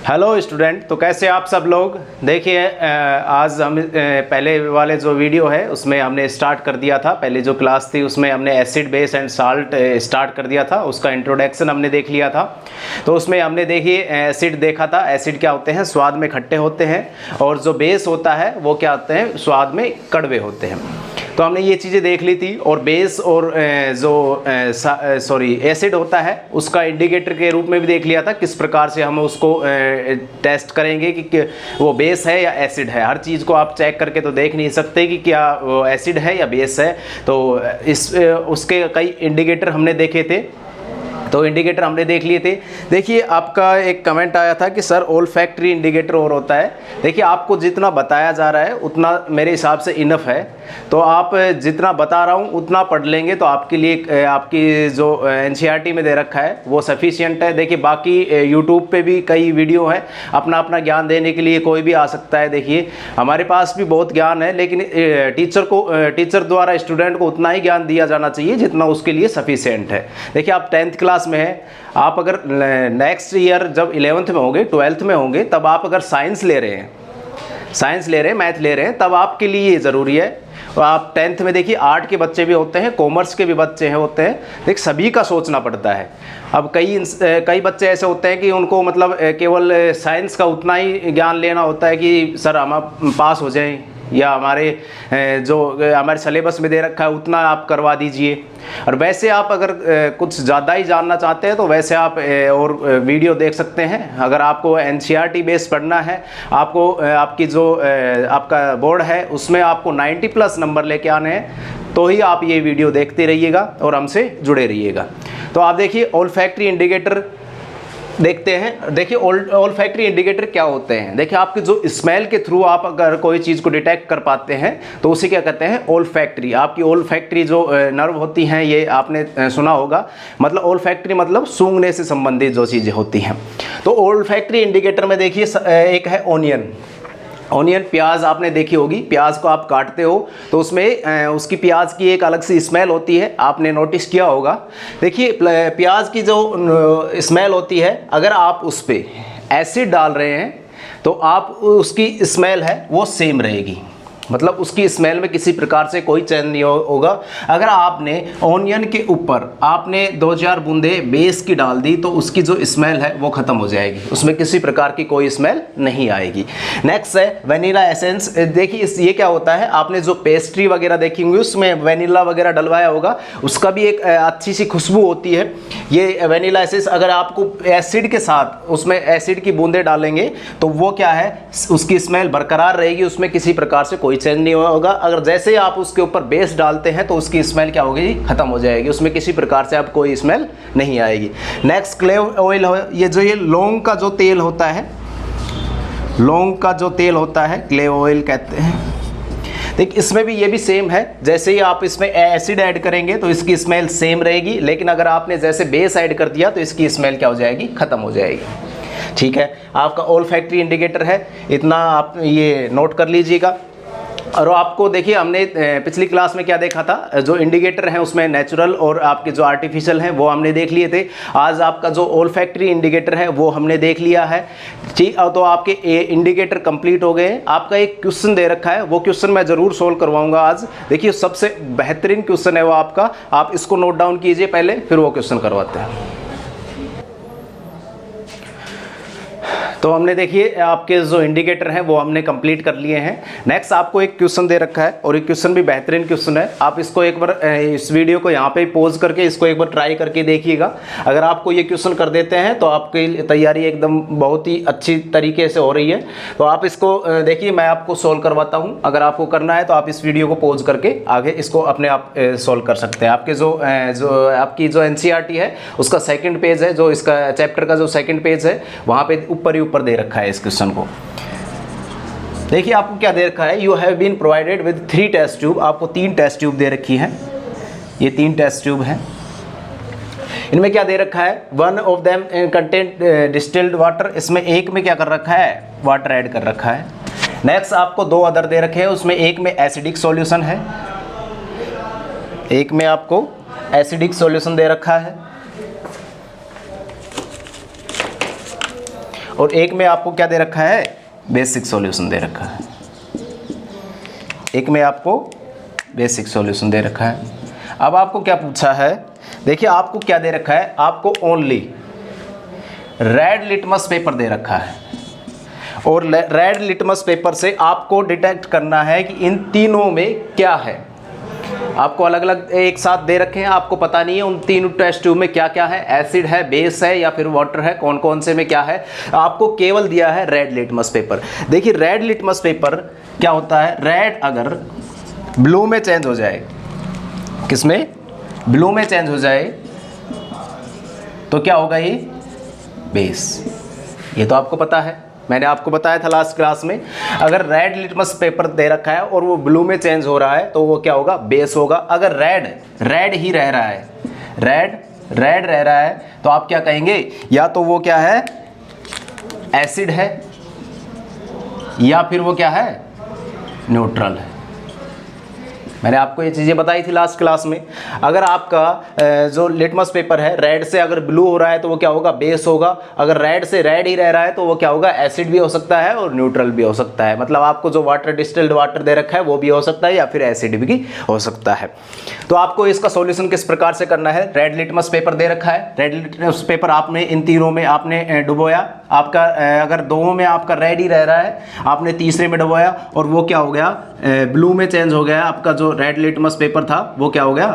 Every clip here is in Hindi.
हेलो स्टूडेंट, तो कैसे आप सब लोग। देखिए आज हम पहले वाले जो वीडियो है उसमें हमने स्टार्ट कर दिया था। पहले जो क्लास थी उसमें हमने acid base and salt start कर दिया था, उसका इंट्रोडक्शन हमने देख लिया था। तो उसमें हमने देखिए एसिड देखा था। एसिड क्या होते हैं, स्वाद में खट्टे होते हैं, और जो बेस होता है वो क्या होते हैं, स्वाद में कड़वे होते हैं। तो हमने ये चीज़ें देख ली थी। और बेस और जो एसिड होता है उसका इंडिकेटर के रूप में भी देख लिया था, किस प्रकार से हम उसको टेस्ट करेंगे कि वो बेस है या एसिड है। हर चीज़ को आप चेक करके तो देख नहीं सकते कि क्या वो एसिड है या बेस है। तो उसके कई इंडिकेटर हमने देखे थे, तो इंडिकेटर हमने देख लिए थे। देखिए आपका एक कमेंट आया था कि सर ओल्फैक्टरी इंडिकेटर और होता है। देखिए आपको जितना बताया जा रहा है उतना मेरे हिसाब से इनफ है। तो आप जितना बता रहा हूँ उतना पढ़ लेंगे तो आपके लिए आपकी जो एनसीईआरटी में दे रखा है वो सफिशिएंट है। देखिए बाकी यूट्यूब पे भी कई वीडियो हैं, अपना अपना ज्ञान देने के लिए कोई भी आ सकता है। देखिए हमारे पास भी बहुत ज्ञान है, लेकिन टीचर द्वारा स्टूडेंट को उतना ही ज्ञान दिया जाना चाहिए जितना उसके लिए सफिशिएंट है। देखिए आप 10th क्लास में है, आप अगर नेक्स्ट ईयर जब 11th में होंगे, 12th में होंगे, तब आप अगर साइंस ले रहे हैं, मैथ ले रहे हैं, तब आपके लिए ये ज़रूरी है। और आप 10th में देखिए आर्ट के बच्चे भी होते हैं, कॉमर्स के भी बच्चे होते हैं। देख सभी का सोचना पड़ता है। अब कई बच्चे ऐसे होते हैं कि उनको मतलब केवल साइंस का उतना ही ज्ञान लेना होता है कि सर हम पास हो जाएं, या हमारे सिलेबस में दे रखा है उतना आप करवा दीजिए। और वैसे आप अगर कुछ ज़्यादा ही जानना चाहते हैं तो वैसे आप और वीडियो देख सकते हैं। अगर आपको एनसीईआरटी बेस पढ़ना है, आपको आपकी जो आपका बोर्ड है उसमें आपको 90+ नंबर लेके आने हैं, तो ही आप ये वीडियो देखते रहिएगा और हमसे जुड़े रहिएगा। तो आप देखिए ओल्फैक्टरी इंडिकेटर देखते हैं। देखिए ओल्फैक्टरी इंडिकेटर क्या होते हैं। देखिए आपके जो स्मेल के थ्रू आप अगर कोई चीज़ को डिटेक्ट कर पाते हैं तो उसे क्या कहते हैं, ओल्फैक्टरी। आपकी ओल्फैक्टरी जो नर्व होती हैं, ये आपने सुना होगा, मतलब ओल्फैक्टरी मतलब सूंघने से संबंधित जो चीज़ें होती हैं। तो ओल्फैक्टरी इंडिकेटर में देखिए एक है ऑनियन, प्याज आपने देखी होगी। प्याज को आप काटते हो तो उसमें उसकी प्याज की एक अलग सी स्मेल होती है, आपने नोटिस किया होगा। देखिए प्याज की जो स्मेल होती है, अगर आप उस पर एसिड डाल रहे हैं तो आप उसकी स्मेल है वो सेम रहेगी, मतलब उसकी स्मेल में किसी प्रकार से कोई चेंज नहीं होगा। अगर आपने ऑनियन के ऊपर आपने 2-4 बूंदे बेस की डाल दी तो उसकी जो स्मेल है वो ख़त्म हो जाएगी, उसमें किसी प्रकार की कोई स्मेल नहीं आएगी। नेक्स्ट है वेनिला एसेंस। देखिए ये क्या होता है, आपने जो पेस्ट्री वगैरह देखी होंगी उसमें वेनिला वगैरह डलवाया होगा, उसका भी एक अच्छी सी खुशबू होती है। ये वेनिला एसेंस अगर आपको एसिड के साथ उसमें एसिड की बूंदे डालेंगे तो वो क्या है, उसकी स्मेल बरकरार रहेगी, उसमें किसी प्रकार से कोई चेंज नहीं होगा। अगर जैसे ही आप उसके ऊपर बेस डालते हैं तो उसकी स्मेल क्या होगी, खत्म हो जाएगी, उसमें किसी प्रकार से आप कोई स्मेल नहीं आएगी। नेक्स्ट क्लेव ऑयल हो, ये लौंग का जो तेल होता है क्लेव ऑयल कहते हैं। देखिए इसमें भी ये भी सेम है, जैसे ही आप इसमें एसिड ऐड करेंगे तो इसकी स्मेल सेम रहेगी, लेकिन अगर आपने जैसे बेस ऐड कर दिया तो इसकी स्मेल क्या हो जाएगी, खत्म हो जाएगी। ठीक है, आपका ओल्फैक्टरी इंडिकेटर है, इतना आप ये नोट कर लीजिएगा। और आपको देखिए हमने पिछली क्लास में क्या देखा था, जो इंडिकेटर हैं उसमें नेचुरल और आपके जो आर्टिफिशियल हैं वो हमने देख लिए थे। आज आपका जो ओल्फैक्टरी इंडिकेटर है वो हमने देख लिया है। ठीक, तो आपके इंडिकेटर कंप्लीट हो गए। आपका एक क्वेश्चन दे रखा है, वो क्वेश्चन मैं ज़रूर सोल्व करवाऊंगा आज। देखिए सबसे बेहतरीन क्वेश्चन है वो आपका, आप इसको नोट डाउन कीजिए पहले, फिर वो क्वेश्चन करवाते हैं। तो हमने देखिए आपके जो इंडिकेटर हैं वो हमने कंप्लीट कर लिए हैं। नेक्स्ट आपको एक क्वेश्चन दे रखा है, और ये क्वेश्चन भी बेहतरीन क्वेश्चन है। आप इसको एक बार इस वीडियो को यहाँ पे पॉज करके इसको एक बार ट्राई करके देखिएगा। अगर आपको ये क्वेश्चन कर देते हैं तो आपकी तैयारी एकदम बहुत ही अच्छी तरीके से हो रही है। तो आप इसको देखिए, मैं आपको सोल्व करवाता हूँ। अगर आपको करना है तो आप इस वीडियो को पॉज करके आगे इसको अपने आप सोल्व कर सकते हैं। आपके जो आपकी जो एनसीईआरटी है उसका 2nd पेज है, जो इसका चैप्टर का जो 2nd पेज है वहाँ पे ऊपर दे रखा है इस क्वेश्चन को। देखिए आपको क्या दे रखा है, you have been provided with 3 test tube. आपको 3 टेस्ट ट्यूब दे रखी हैं, ये 3 टेस्ट ट्यूब हैं। इनमें क्या दे रखा है, 1 of them content distilled water. इसमें एक में क्या कर रखा है, वाटर ऐड कर रखा है। नेक्स्ट आपको 2 अदर दे रखे हैं, उसमें एक में एसिडिक सॉल्यूशन है, एक में आपको एसिडिक सॉल्यूशन दे रखा है, और एक में आपको क्या दे रखा है, बेसिक सॉल्यूशन दे रखा है। एक में आपको बेसिक सॉल्यूशन दे रखा है। अब आपको क्या पूछा है, देखिए आपको क्या दे रखा है, आपको ओनली रेड लिटमस पेपर दे रखा है और रेड लिटमस पेपर से आपको डिटेक्ट करना है कि इन तीनों में क्या है। आपको अलग अलग एक साथ दे रखे हैं, आपको पता नहीं है उन तीनों टेस्ट ट्यूब में क्या क्या है, एसिड है, बेस है या फिर वाटर है, कौन कौन से में क्या है। आपको केवल दिया है रेड लिटमस पेपर। देखिए रेड लिटमस पेपर क्या होता है, रेड अगर ब्लू में चेंज हो जाए, किसमें, ब्लू में चेंज हो जाए तो क्या होगा, ये बेस। ये तो आपको पता है, मैंने आपको बताया था लास्ट क्लास में। अगर रेड लिटमस पेपर दे रखा है और वो ब्लू में चेंज हो रहा है तो वो क्या होगा, बेस होगा। अगर रेड ही रह रहा है, रेड रह रहा है तो आप क्या कहेंगे, या तो वो क्या है, एसिड है, या फिर वो क्या है, न्यूट्रल है। मैंने आपको ये चीज़ें बताई थी लास्ट क्लास में। अगर आपका जो लिटमस पेपर है रेड से अगर ब्लू हो रहा है तो वो क्या होगा, बेस होगा। अगर रेड से रेड ही रह रहा है तो वो क्या होगा, एसिड भी हो सकता है और न्यूट्रल भी हो सकता है। मतलब आपको जो वाटर, डिस्टिल्ड वाटर दे रखा है वो भी हो सकता है या फिर एसिड भी हो सकता है। तो आपको इसका सॉल्यूशन किस प्रकार से करना है, रेड लिटमस पेपर दे रखा है, रेड लिटमस पेपर आपने इन तीनों में आपने डुबोया। आपका अगर दो में आपका रेड ही रह रहा है, आपने तीसरे में डुबोया और वो क्या हो गया, ब्लू में चेंज हो गया। आपका जो रेड लिटमस पेपर था वो क्या हो गया,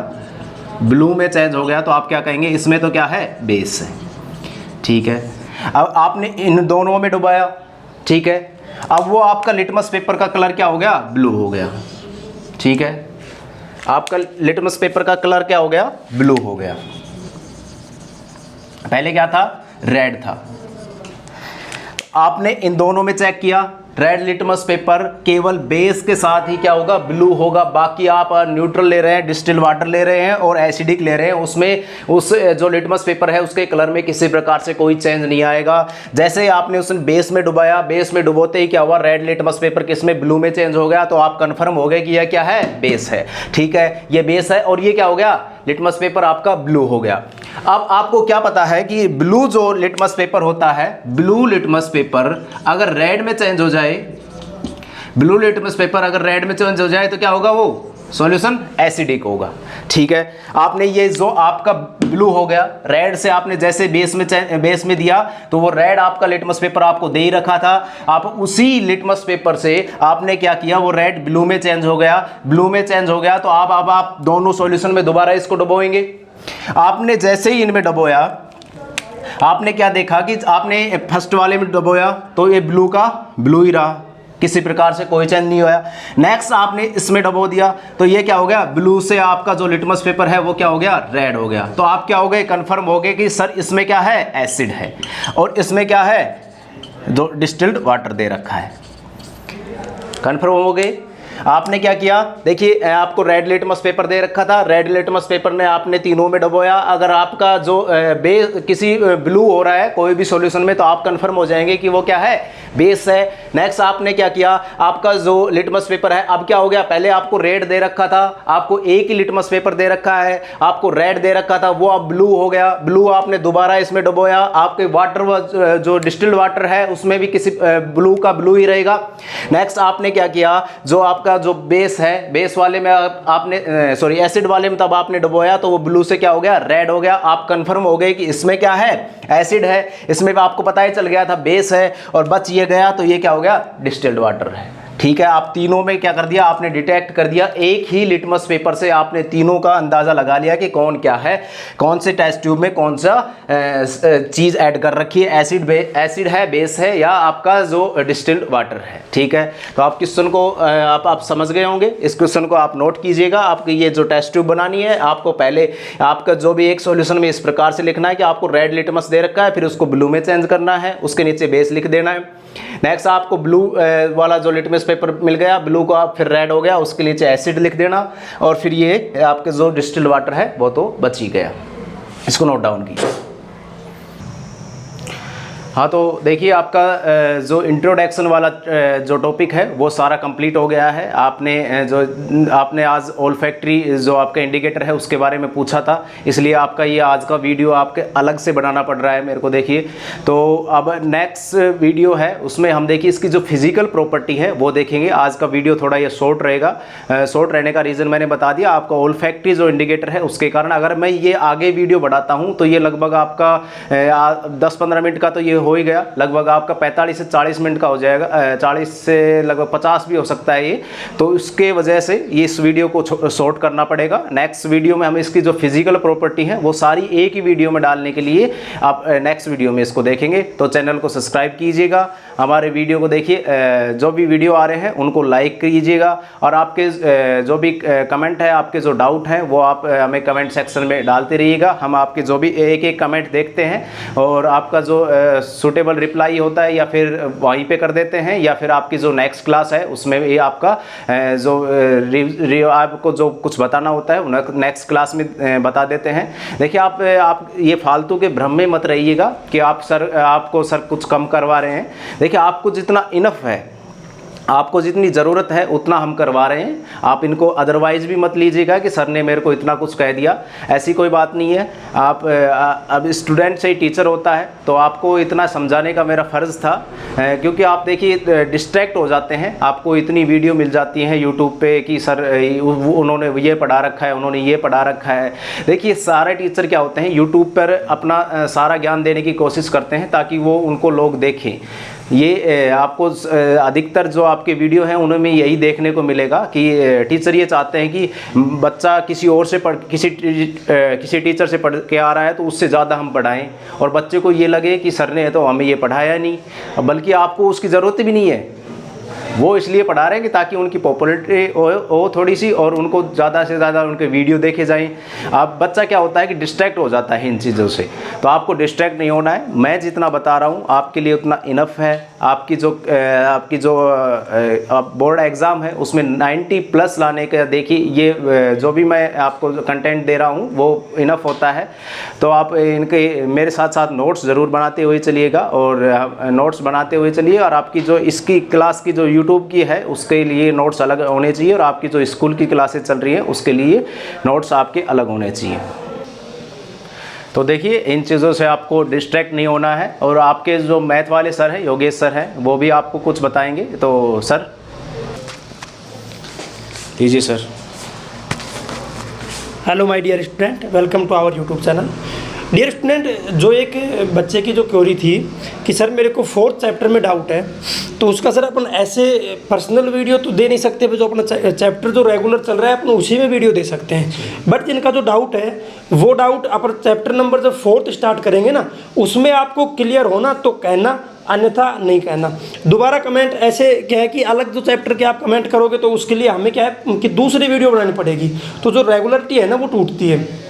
ब्लू में चेंज हो गया। तो आप क्या कहेंगे, इसमें तो क्या है, बेस है। ठीक है, अब आपने इन दोनों में डुबाया, ठीक है। अब वो आपका लिटमस पेपर का कलर क्या हो गया, ब्लू हो गया। ठीक है, आपका लिटमस पेपर का कलर क्या हो गया, ब्लू हो गया। पहले क्या था, रेड था। आपने इन दोनों में चेक किया, रेड लिटमस पेपर केवल बेस के साथ ही क्या होगा, ब्लू होगा। बाकी आप न्यूट्रल ले रहे हैं, डिस्टिल वाटर ले रहे हैं और एसिडिक ले रहे हैं, उसमें उस जो लिटमस पेपर है उसके कलर में किसी प्रकार से कोई चेंज नहीं आएगा। जैसे ही आपने उसने बेस में डुबाया, बेस में डुबोते ही क्या हुआ, रेड लिटमस पेपर किस में, ब्लू में चेंज हो गया। तो आप कंफर्म हो गए कि यह क्या है, बेस है। ठीक है, ये बेस है और ये क्या हो गया, लिटमस पेपर आपका ब्लू हो गया। अब आपको क्या पता है कि ब्लू जो लिटमस पेपर होता है, ब्लू लिटमस पेपर अगर रेड में चेंज हो जाए, ब्लू लिटमस पेपर अगर रेड में चेंज हो जाए तो क्या होगा, वो सॉल्यूशन एसिडिक होगा। ठीक है, आपने ये जो आपका ब्लू हो गया, रेड से आपने जैसे बेस में दिया तो वो रेड आपका लिटमस पेपर आपको दे ही रखा था। आप उसी लिटमस पेपर से आपने क्या किया, वो रेड ब्लू में चेंज हो गया। ब्लू में चेंज हो गया तो अब आप दोनों सॉल्यूशन में दोबारा इसको डुबोएंगे। आपने जैसे ही इनमें डुबोया, आपने क्या देखा कि आपने फर्स्ट वाले में डुबोया तो ये ब्लू का ब्लू ही रहा, किसी प्रकार से कोई चेंज नहीं होया। नेक्स्ट आपने इसमें डुबो दिया तो ये क्या हो गया, ब्लू से आपका जो लिटमस पेपर है वो क्या हो गया, रेड हो गया। तो आप क्या हो गए, कंफर्म हो गए कि सर इसमें क्या है, एसिड है और इसमें क्या है, जो डिस्टिल्ड वाटर दे रखा है। कंफर्म हो गए। आपने क्या किया, देखिए आपको रेड लिटमस पेपर दे रखा था, रेड लिटमस पेपर ने आपने तीनों में डुबोया। अगर आपका जो किसी ब्लू हो रहा है कोई भी सॉल्यूशन में तो आप कंफर्म हो जाएंगे कि वो क्या है, बेस है। नेक्स्ट आपने क्या किया, आपका जो लिटमस पेपर है अब क्या हो गया, पहले आपको रेड दे रखा था, आपको एक ही लिटमस पेपर दे रखा है, आपको रेड दे रखा था, वो अब ब्लू हो गया। ब्लू आपने दोबारा इसमें डुबोया, आपके वाटर जो डिस्टिल्ड वाटर है उसमें भी किसी ब्लू का ब्लू ही रहेगा। नेक्स्ट आपने क्या किया, जो आपका जो बेस है, बेस वाले में आपने सॉरी एसिड वाले में तब आपने डुबोया तो वो ब्लू से क्या हो गया, रेड हो गया। आप कंफर्म हो गए कि इसमें क्या है, एसिड है। इसमें भी आपको पता ही चल गया था बेस है और बच ये गया तो ये क्या हो गया, डिस्टिल्ड वाटर है। ठीक है, आप तीनों में क्या कर दिया, आपने डिटेक्ट कर दिया। एक ही लिटमस पेपर से आपने तीनों का अंदाजा लगा लिया कि कौन क्या है, कौन से टेस्ट ट्यूब में कौन सा चीज ऐड कर रखी है, एसिड है, बेस है या आपका जो डिस्टिल्ड वाटर है। ठीक है, तो आप क्वेश्चन को आप समझ गए होंगे। इस क्वेश्चन को आप नोट कीजिएगा। आपकी ये जो टेस्ट ट्यूब बनानी है, आपको पहले आपका जो भी एक सॉल्यूशन में इस प्रकार से लिखना है कि आपको रेड लिटमस दे रखा है, फिर उसको ब्लू में चेंज करना है, उसके नीचे बेस लिख देना है। नेक्स्ट आपको ब्लू वाला जो लिटमस पेपर मिल गया, ब्लू को आप फिर रेड हो गया, उसके नीचे एसिड लिख देना और फिर ये आपके जो डिस्टिल्ड वाटर है वो तो बच ही गया। इसको नोट डाउन कीजिए। हाँ, तो देखिए आपका जो इंट्रोडक्शन वाला जो टॉपिक है वो सारा कंप्लीट हो गया है। आपने आज ओल्फैक्टरी जो आपका इंडिकेटर है उसके बारे में पूछा था, इसलिए आपका ये आज का वीडियो आपके अलग से बनाना पड़ रहा है मेरे को। देखिए तो अब नेक्स्ट वीडियो है उसमें हम देखिए इसकी जो फिजिकल प्रॉपर्टी है वो देखेंगे। आज का वीडियो थोड़ा ये शॉर्ट रहेगा। शॉर्ट रहने का रीज़न मैंने बता दिया, आपका ओल्फैक्टरी जो इंडिकेटर है उसके कारण। अगर मैं ये आगे वीडियो बढ़ाता हूँ तो ये लगभग आपका 10-15 मिनट का तो ये हो ही गया, लगभग आपका 45 से 40 मिनट का हो जाएगा, 40 से लगभग 50 भी हो सकता है ये। तो उसके वजह से ये इस वीडियो को शॉर्ट करना पड़ेगा। नेक्स्ट वीडियो में हम इसकी जो फिजिकल प्रॉपर्टी है वो सारी एक ही वीडियो में डालने के लिए आप नेक्स्ट वीडियो में इसको देखेंगे। तो चैनल को सब्सक्राइब कीजिएगा, हमारे वीडियो को देखिए, जो भी वीडियो आ रहे हैं उनको लाइक कीजिएगा, और आपके जो भी कमेंट है, आपके जो डाउट हैं वो आप हमें कमेंट सेक्शन में डालते रहिएगा। हम आपके जो भी एक एक कमेंट देखते हैं और आपका जो सूटेबल रिप्लाई होता है या फिर वहीं पे कर देते हैं, या फिर आपकी जो नेक्स्ट क्लास है उसमें भी आपका जो आपको जो कुछ बताना होता है नेक्स्ट क्लास में बता देते हैं। देखिए आप ये फालतू के भ्रम में मत रहिएगा कि आपको सर कुछ कम करवा रहे हैं। देखिए आपको जितना इनफ है, आपको जितनी ज़रूरत है उतना हम करवा रहे हैं। आप इनको अदरवाइज़ भी मत लीजिएगा कि सर ने मेरे को इतना कुछ कह दिया, ऐसी कोई बात नहीं है। आप अब स्टूडेंट से ही टीचर होता है, तो आपको इतना समझाने का मेरा फ़र्ज़ था, क्योंकि आप देखिए डिस्ट्रैक्ट हो जाते हैं। आपको इतनी वीडियो मिल जाती हैं यूट्यूब पे कि सर उन्होंने ये पढ़ा रखा है, उन्होंने ये पढ़ा रखा है। देखिए सारे टीचर क्या होते हैं, यूट्यूब पर अपना सारा ज्ञान देने की कोशिश करते हैं ताकि वो उनको लोग देखें। ये आपको अधिकतर जो आपके वीडियो हैं उनमें यही देखने को मिलेगा कि टीचर ये चाहते हैं कि बच्चा किसी और से किसी टीचर से पढ़ के आ रहा है तो उससे ज़्यादा हम पढ़ाएं, और बच्चे को ये लगे कि सर ने तो हमें ये पढ़ाया नहीं, बल्कि आपको उसकी ज़रूरत भी नहीं है। वो इसलिए पढ़ा रहे हैं कि ताकि उनकी पॉपुलैरिटी हो थोड़ी सी, और उनको ज़्यादा से ज़्यादा उनके वीडियो देखे जाएं। अब बच्चा क्या होता है कि डिस्ट्रैक्ट हो जाता है इन चीज़ों से, तो आपको डिस्ट्रैक्ट नहीं होना है। मैं जितना बता रहा हूँ आपके लिए उतना इनफ है। आपकी जो बोर्ड एग्ज़ाम है उसमें 90+ लाने का, देखिए ये जो भी मैं आपको कंटेंट दे रहा हूँ वो इनफ होता है। तो आप इनके मेरे साथ साथ नोट्स ज़रूर बनाते हुए चलिएगा, और नोट्स बनाते हुए चलिए। और आपकी जो इसकी क्लास की जो यूट्यूब की है उसके लिए नोट्स अलग होने चाहिए, और आपकी जो स्कूल की क्लासेस चल रही हैं उसके लिए नोट्स आपके अलग होने चाहिए। तो देखिए इन चीज़ों से आपको डिस्ट्रैक्ट नहीं होना है। और आपके जो मैथ वाले सर हैं, योगेश सर हैं, वो भी आपको कुछ बताएंगे। तो सर लीजिए sir. Hello my dear student, welcome to our YouTube channel. Dear student, जो एक बच्चे की जो क्वेरी थी कि सर मेरे को 4th चैप्टर में डाउट है, तो उसका सर अपन ऐसे पर्सनल वीडियो तो दे नहीं सकते, जो अपना चैप्टर जो रेगुलर चल रहा है अपन उसी में वीडियो दे सकते हैं। बट जिनका जो डाउट है वो डाउट अपन चैप्टर नंबर जब 4th स्टार्ट करेंगे ना, उसमें आपको क्लियर होना तो कहना, अन्यथा नहीं कहना। दोबारा कमेंट ऐसे क्या है कि अलग जो चैप्टर के आप कमेंट करोगे तो उसके लिए हमें क्या है कि दूसरी वीडियो बनानी पड़ेगी, तो जो रेगुलरिटी है ना वो टूटती है।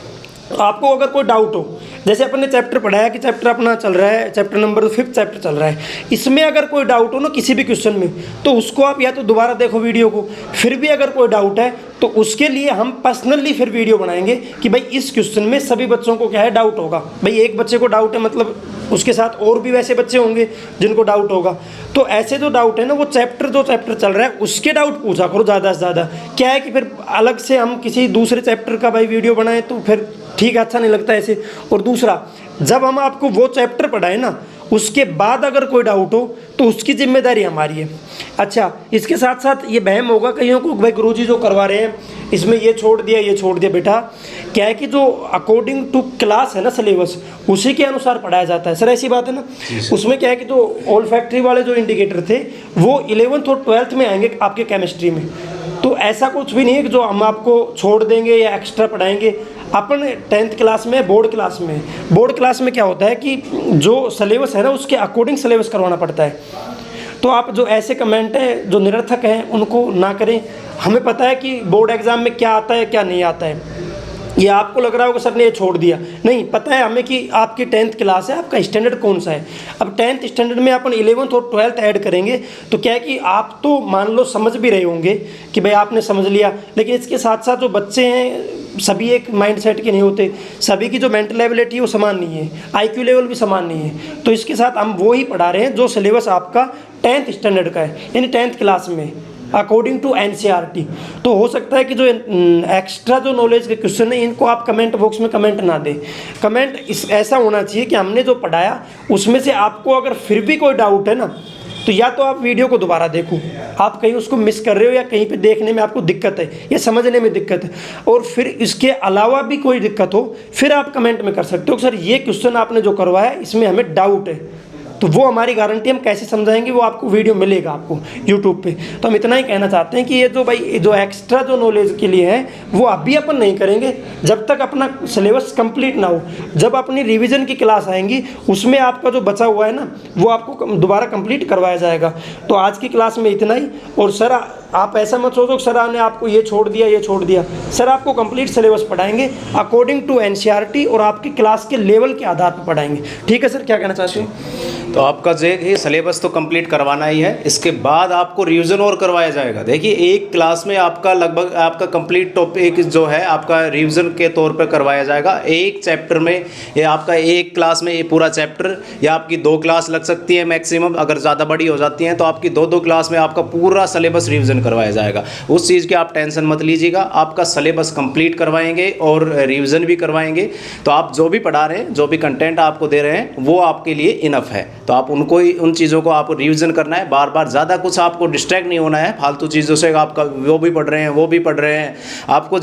आपको अगर कोई डाउट हो, जैसे अपन ने चैप्टर पढ़ाया कि चैप्टर अपना चल रहा है, चैप्टर नंबर 5th चैप्टर चल रहा है, इसमें अगर कोई डाउट हो ना किसी भी क्वेश्चन में, तो उसको आप या तो दोबारा देखो वीडियो को। फिर भी अगर कोई डाउट है तो उसके लिए हम पर्सनली फिर वीडियो बनाएंगे कि भाई इस क्वेश्चन में सभी बच्चों को क्या है डाउट होगा। भाई एक बच्चे को डाउट है मतलब उसके साथ और भी वैसे बच्चे होंगे जिनको डाउट होगा। तो ऐसे जो डाउट है ना वो जो चैप्टर चल रहा है उसके डाउट पूछा करो ज़्यादा से ज़्यादा। क्या है कि फिर अलग से हम किसी दूसरे चैप्टर का भाई वीडियो बनाएं तो फिर ठीक है, अच्छा नहीं लगता ऐसे। और दूसरा, जब हम आपको वो चैप्टर पढ़ाएं ना उसके बाद अगर कोई डाउट हो तो उसकी जिम्मेदारी हमारी है। अच्छा, इसके साथ साथ ये वहम होगा कईयों को, भाई गुरुजी जो करवा रहे हैं इसमें ये छोड़ दिया। बेटा क्या है कि जो अकॉर्डिंग टू क्लास है ना सिलेबस, उसी के अनुसार पढ़ाया जाता है। सर ऐसी बात है ना। उसमें क्या है कि जो ओल्फैक्टरी वाले जो इंडिकेटर थे वो 11th और 12th में आएंगे आपके केमिस्ट्री में। तो ऐसा कुछ भी नहीं है कि जो हम आपको छोड़ देंगे या एक्स्ट्रा पढ़ाएंगे। अपन 10th क्लास में बोर्ड क्लास में क्या होता है कि जो सिलेबस है ना उसके अकॉर्डिंग सिलेबस करवाना पड़ता है। तो आप जो ऐसे कमेंट हैं जो निरर्थक हैं उनको ना करें। हमें पता है कि बोर्ड एग्ज़ाम में क्या आता है क्या नहीं आता है। ये आपको लग रहा होगा सर ने ये छोड़ दिया, नहीं, पता है हमें कि आपकी 10th क्लास है, आपका स्टैंडर्ड कौन सा है। अब 10th स्टैंडर्ड में अपन 11th और 12th ऐड करेंगे तो क्या है कि आप तो मान लो समझ भी रहे होंगे कि भाई आपने समझ लिया, लेकिन इसके साथ साथ जो बच्चे हैं सभी एक माइंडसेट के नहीं होते, सभी की जो मेंटल एबिलिटी है वो समान नहीं है, आईक्यू लेवल भी समान नहीं है। तो इसके साथ हम वो ही पढ़ा रहे हैं जो सिलेबस आपका 10th स्टैंडर्ड का है, यानी 10th क्लास में अकॉर्डिंग टू NCERT। तो हो सकता है कि जो एक्स्ट्रा जो नॉलेज के क्वेश्चन है इनको आप कमेंट बॉक्स में कमेंट ना दें। कमेंट ऐसा होना चाहिए कि हमने जो पढ़ाया उसमें से आपको अगर फिर भी कोई डाउट है ना, तो या तो आप वीडियो को दोबारा देखो, आप कहीं उसको मिस कर रहे हो या कहीं पे देखने में आपको दिक्कत है या समझने में दिक्कत है, और फिर इसके अलावा भी कोई दिक्कत हो फिर आप कमेंट में कर सकते हो सर ये क्वेश्चन आपने जो करवाया इसमें हमें डाउट है। तो वो हमारी गारंटी, हम कैसे समझाएंगे वो आपको वीडियो मिलेगा आपको यूट्यूब पे। तो हम इतना ही कहना चाहते हैं कि ये जो भाई जो एक्स्ट्रा जो नॉलेज के लिए है वो अभी अपन नहीं करेंगे जब तक अपना सिलेबस कंप्लीट ना हो। जब अपनी रिवीजन की क्लास आएंगी उसमें आपका जो बचा हुआ है ना वो आपको दोबारा कंप्लीट करवाया जाएगा। तो आज की क्लास में इतना ही। और सर आप ऐसा मत सोचो सर ने आपको ये छोड़ दिया, सर आपको कंप्लीट सिलेबस पढ़ाएंगे अकॉर्डिंग टू NCERT और आपकी क्लास के लेवल के आधार पर पढ़ाएंगे। ठीक है सर, क्या कहना चाहते हैं? तो आपका जो है सिलेबस तो कंप्लीट करवाना ही है, इसके बाद आपको रिवीजन और करवाया जाएगा। देखिए एक क्लास में आपका लगभग आपका कंप्लीट टॉपिक जो है आपका रिवीजन के तौर पर करवाया जाएगा। एक चैप्टर में या आपका एक क्लास में ये पूरा चैप्टर या आपकी 2 क्लास लग सकती है मैक्सिमम, अगर ज़्यादा बड़ी हो जाती हैं तो आपकी 2-2 क्लास में आपका पूरा सिलेबस रिवीजन करवाया जाएगा। उस चीज़ की आप टेंशन मत लीजिएगा, आपका सिलेबस कंप्लीट करवाएंगे और रिवीजन भी करवाएंगे। तो आप जो भी पढ़ा रहे हैं, जो भी कंटेंट आपको दे रहे हैं वो आपके लिए इनफ है। तो आप उनको ही उन चीज़ों को आपको रिवीजन करना है, बार बार ज़्यादा कुछ आपको डिस्ट्रैक्ट नहीं होना है फालतू चीज़ों से। आपका वो भी पढ़ रहे हैं, वो भी पढ़ रहे हैं, आपको